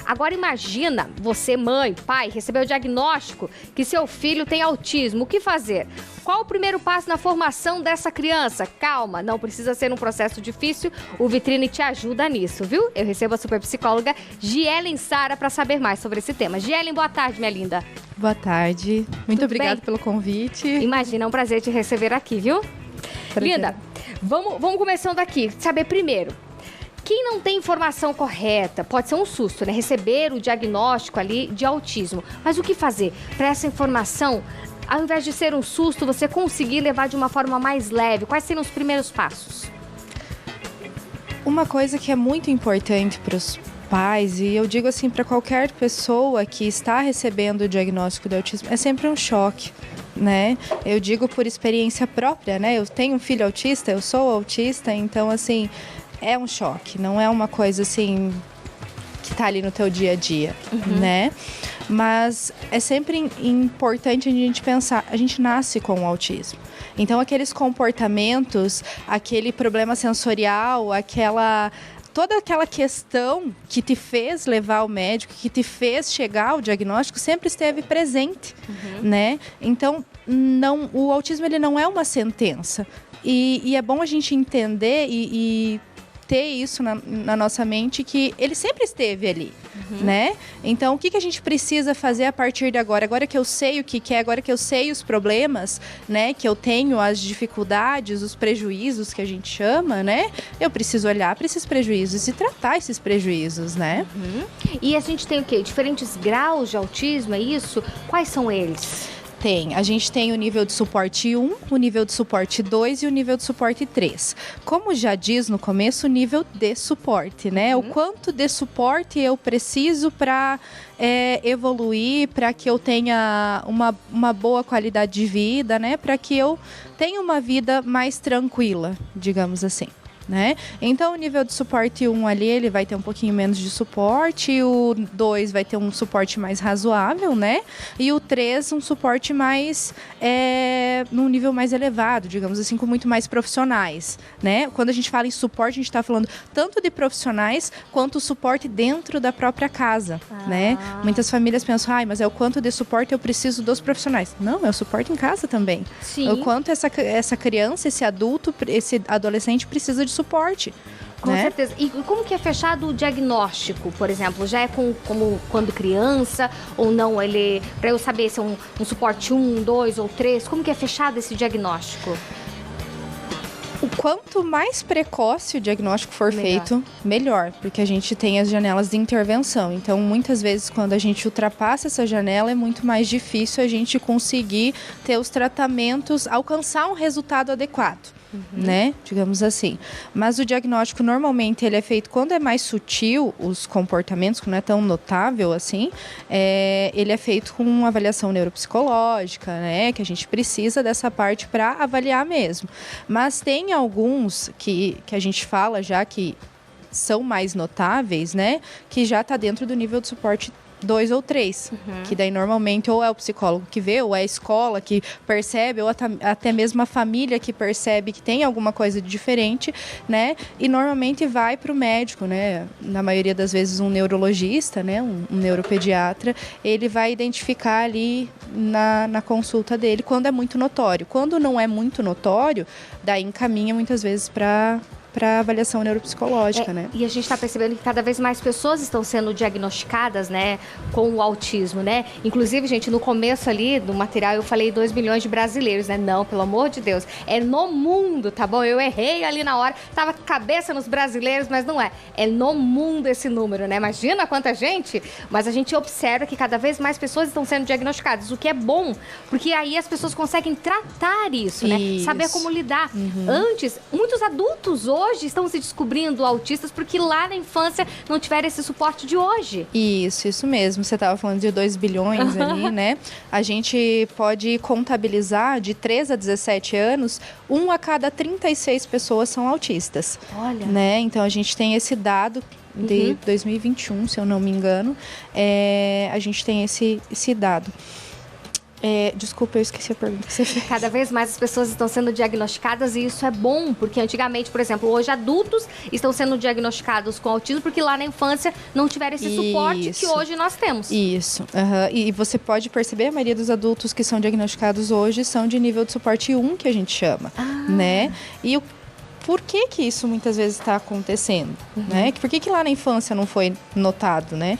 Agora imagina você, mãe, pai, receber o diagnóstico que seu filho tem autismo. O que fazer? Qual o primeiro passo na formação dessa criança? Calma, não precisa ser um processo difícil, o Vitrine te ajuda nisso, viu? Eu recebo a super psicóloga Gielen Sara para saber mais sobre esse tema. Gielen, boa tarde, minha linda. Boa tarde, muito obrigada bem? pelo convite. Imagina, é um prazer te receber aqui, viu? Prazer. Linda, vamos começando aqui, saber primeiro. Quem não tem informação correta, pode ser um susto, né? Receber o diagnóstico ali de autismo. Mas o que fazer para essa informação, ao invés de ser um susto, você conseguir levar de uma forma mais leve? Quais seriam os primeiros passos? Uma coisa que é muito importante para os pais, e eu digo assim para qualquer pessoa que está recebendo o diagnóstico de autismo, é sempre um choque, né? Eu digo por experiência própria, né? Eu tenho um filho autista, eu sou autista, então assim, é um choque, não é uma coisa assim que tá ali no teu dia a dia, né? Mas é sempre importante a gente pensar, a gente nasce com o autismo. Então aqueles comportamentos, aquele problema sensorial, toda aquela questão que te fez levar ao médico, que te fez chegar ao diagnóstico, sempre esteve presente, né? Então, o autismo ele não é uma sentença. E é bom a gente entender e ter isso na nossa mente, que ele sempre esteve ali, né? Então, o que a gente precisa fazer a partir de agora? Agora que eu sei o que é, agora que eu sei os problemas, né? Que eu tenho as dificuldades, os prejuízos que a gente chama, né? Eu preciso olhar para esses prejuízos e tratar esses prejuízos, né? E a gente tem o quê? Diferentes graus de autismo, é isso? Quais são eles? A gente tem o nível de suporte 1, o nível de suporte 2 e o nível de suporte 3. Como já diz no começo, o nível de suporte, né? O quanto de suporte eu preciso para evoluir, para que eu tenha uma boa qualidade de vida, né? Para que eu tenha uma vida mais tranquila, digamos assim. Né? Então, o nível de suporte 1 ali, ele vai ter um pouquinho menos de suporte, o 2 vai ter um suporte mais razoável, né? E o 3, um suporte mais, num nível mais elevado, digamos assim, com muito mais profissionais, né? Quando a gente fala em suporte, a gente está falando tanto de profissionais, quanto o suporte dentro da própria casa, né? Muitas famílias pensam, mas é o quanto de suporte eu preciso dos profissionais. Não, é o suporte em casa também. Sim. O quanto essa criança, esse adulto, esse adolescente precisa de suporte. Com certeza. E como que é fechado o diagnóstico, por exemplo? Já é como quando criança ou não? Para eu saber se é um suporte 1, 2 ou 3, como que é fechado esse diagnóstico? O quanto mais precoce o diagnóstico for feito, melhor, porque a gente tem as janelas de intervenção. Então, muitas vezes, quando a gente ultrapassa essa janela, é muito mais difícil a gente conseguir ter os tratamentos, alcançar um resultado adequado. Né? Digamos assim. Mas o diagnóstico, normalmente, ele é feito quando é mais sutil, os comportamentos, que não é tão notável assim, ele é feito com uma avaliação neuropsicológica, né? Que a gente precisa dessa parte para avaliar mesmo. Mas tem alguns que a gente fala já que são mais notáveis, né? Que já está dentro do nível de suporte 2 ou 3, que daí normalmente ou é o psicólogo que vê, ou é a escola que percebe, ou até mesmo a família que percebe que tem alguma coisa de diferente, né? E normalmente vai para o médico, né? Na maioria das vezes um neurologista, né? Um neuropediatra, ele vai identificar ali na consulta dele quando é muito notório. Quando não é muito notório, daí encaminha muitas vezes para avaliação neuropsicológica, né? E a gente está percebendo que cada vez mais pessoas estão sendo diagnosticadas, né, com o autismo, né? Inclusive, gente, no começo ali do material eu falei 2 milhões de brasileiros, né? Não, pelo amor de Deus, é no mundo, tá bom? Eu errei ali na hora, tava cabeça nos brasileiros, mas não é. É no mundo esse número, né? Imagina quanta gente! Mas a gente observa que cada vez mais pessoas estão sendo diagnosticadas, o que é bom, porque aí as pessoas conseguem tratar isso, né? Saber como lidar. Antes, muitos adultos hoje estão se descobrindo autistas porque lá na infância não tiveram esse suporte de hoje. Isso mesmo. Você estava falando de 2 bilhões ali, né? A gente pode contabilizar de 3 a 17 anos, 1 a cada 36 pessoas são autistas. Olha. Né? Então, a gente tem esse dado de 2021, se eu não me engano. A gente tem esse dado. Desculpa, eu esqueci a pergunta que você fez. Cada vez mais as pessoas estão sendo diagnosticadas e isso é bom, porque antigamente, por exemplo, hoje adultos estão sendo diagnosticados com autismo porque lá na infância não tiveram esse suporte que hoje nós temos. Isso. E você pode perceber, a maioria dos adultos que são diagnosticados hoje são de nível de suporte 1, que a gente chama, né? E por que isso muitas vezes está acontecendo, né? Por que lá na infância não foi notado, né?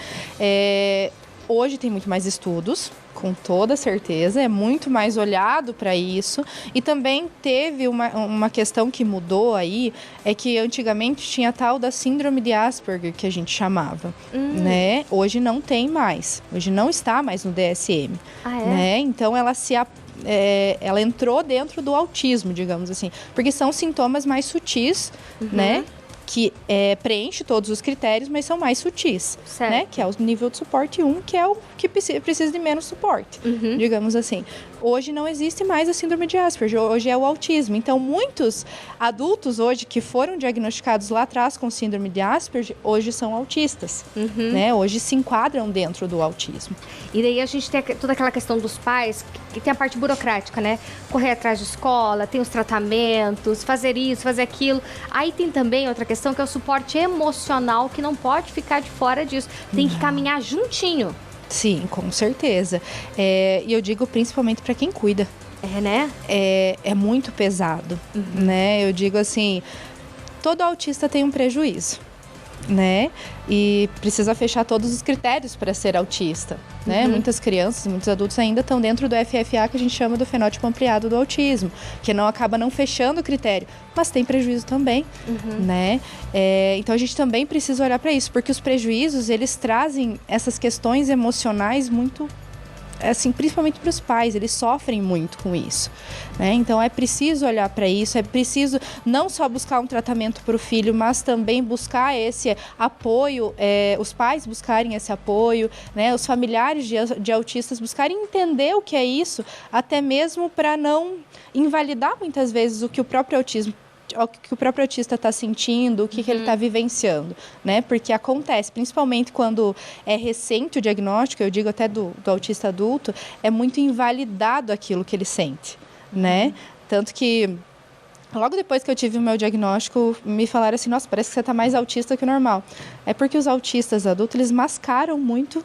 Hoje tem muito mais estudos, com toda certeza, é muito mais olhado para isso. E também teve uma questão que mudou aí, é que antigamente tinha a tal da síndrome de Asperger, que a gente chamava, né? Hoje não tem mais, hoje não está mais no DSM, né? Então ela entrou dentro do autismo, digamos assim, porque são sintomas mais sutis, né? Que preenche todos os critérios, mas são mais sutis, né? Que é o nível de suporte 1, que é o que precisa de menos suporte, digamos assim. Hoje não existe mais a síndrome de Asperger, hoje é o autismo. Então, muitos adultos hoje que foram diagnosticados lá atrás com síndrome de Asperger, hoje são autistas, né? Hoje se enquadram dentro do autismo. E daí a gente tem toda aquela questão dos pais, que tem a parte burocrática, né? Correr atrás de escola, tem os tratamentos, fazer isso, fazer aquilo. Aí tem também outra questão, que é o suporte emocional, que não pode ficar de fora disso. Tem que caminhar juntinho. Sim, com certeza. E eu digo principalmente para quem cuida. Né? É muito pesado, né? Eu digo assim, todo autista tem um prejuízo, né? E precisa fechar todos os critérios para ser autista, né? Muitas crianças, muitos adultos ainda estão dentro do FFA, que a gente chama do fenótipo ampliado do autismo, que acaba não fechando o critério, mas tem prejuízo também, né? Então a gente também precisa olhar para isso, porque os prejuízos, eles trazem essas questões emocionais muito, assim, principalmente para os pais, eles sofrem muito com isso, né? Então é preciso olhar para isso, é preciso não só buscar um tratamento para o filho, mas também buscar esse apoio, os pais buscarem esse apoio, né? Os familiares de autistas buscarem entender o que é isso, até mesmo para não invalidar muitas vezes o que o próprio autista está sentindo, o que ele está vivenciando, né? Porque acontece, principalmente quando é recente o diagnóstico, eu digo até do autista adulto, é muito invalidado aquilo que ele sente, né? Tanto que logo depois que eu tive o meu diagnóstico, me falaram assim, nossa, parece que você está mais autista que o normal. É porque os autistas adultos, eles mascaram muito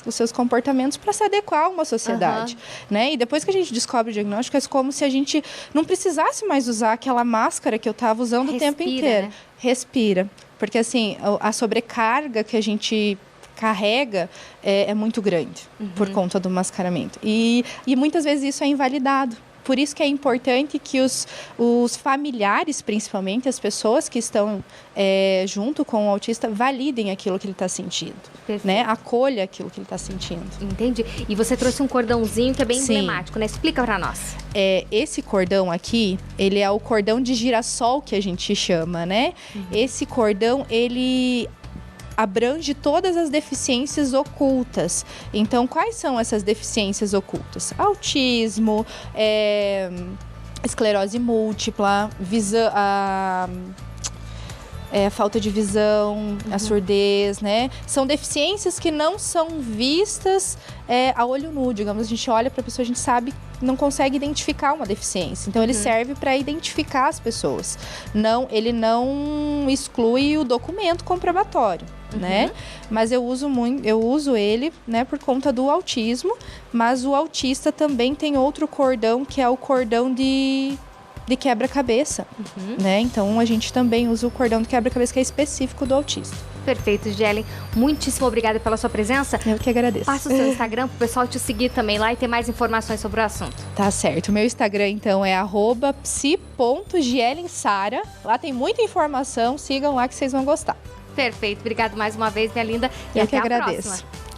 os seus comportamentos para se adequar a uma sociedade, né? E depois que a gente descobre o diagnóstico, é como se a gente não precisasse mais usar aquela máscara que eu estava usando o tempo inteiro. Né? Respira. Porque, assim, a sobrecarga que a gente carrega é muito grande por conta do mascaramento. E muitas vezes isso é invalidado. Por isso que é importante que os familiares, principalmente, as pessoas que estão junto com o autista, validem aquilo que ele está sentindo, né? Acolha aquilo que ele está sentindo. Entendi. E você trouxe um cordãozinho que é bem emblemático, né? Explica para nós. Esse cordão aqui, ele é o cordão de girassol que a gente chama, né? Esse cordão, ele abrange todas as deficiências ocultas. Então, quais são essas deficiências ocultas? Autismo, esclerose múltipla, a falta de visão, a surdez, né? São deficiências que não são vistas a olho nu, digamos. A gente olha para a pessoa, a gente sabe, não consegue identificar uma deficiência. Então, ele serve para identificar as pessoas. Ele não exclui o documento comprobatório, né? Mas eu uso ele, né, por conta do autismo, mas o autista também tem outro cordão, que é o cordão de quebra-cabeça, né? Então, a gente também usa o cordão de quebra-cabeça, que é específico do autista. Perfeito, Gelen. Muitíssimo obrigada pela sua presença. Eu que agradeço. Passa o seu Instagram pro pessoal te seguir também lá e ter mais informações sobre o assunto. Tá certo. O meu Instagram, então, é @psi.gielensara. Lá tem muita informação. Sigam lá que vocês vão gostar. Perfeito. Obrigado mais uma vez, minha linda. E Eu até que agradeço. a próxima.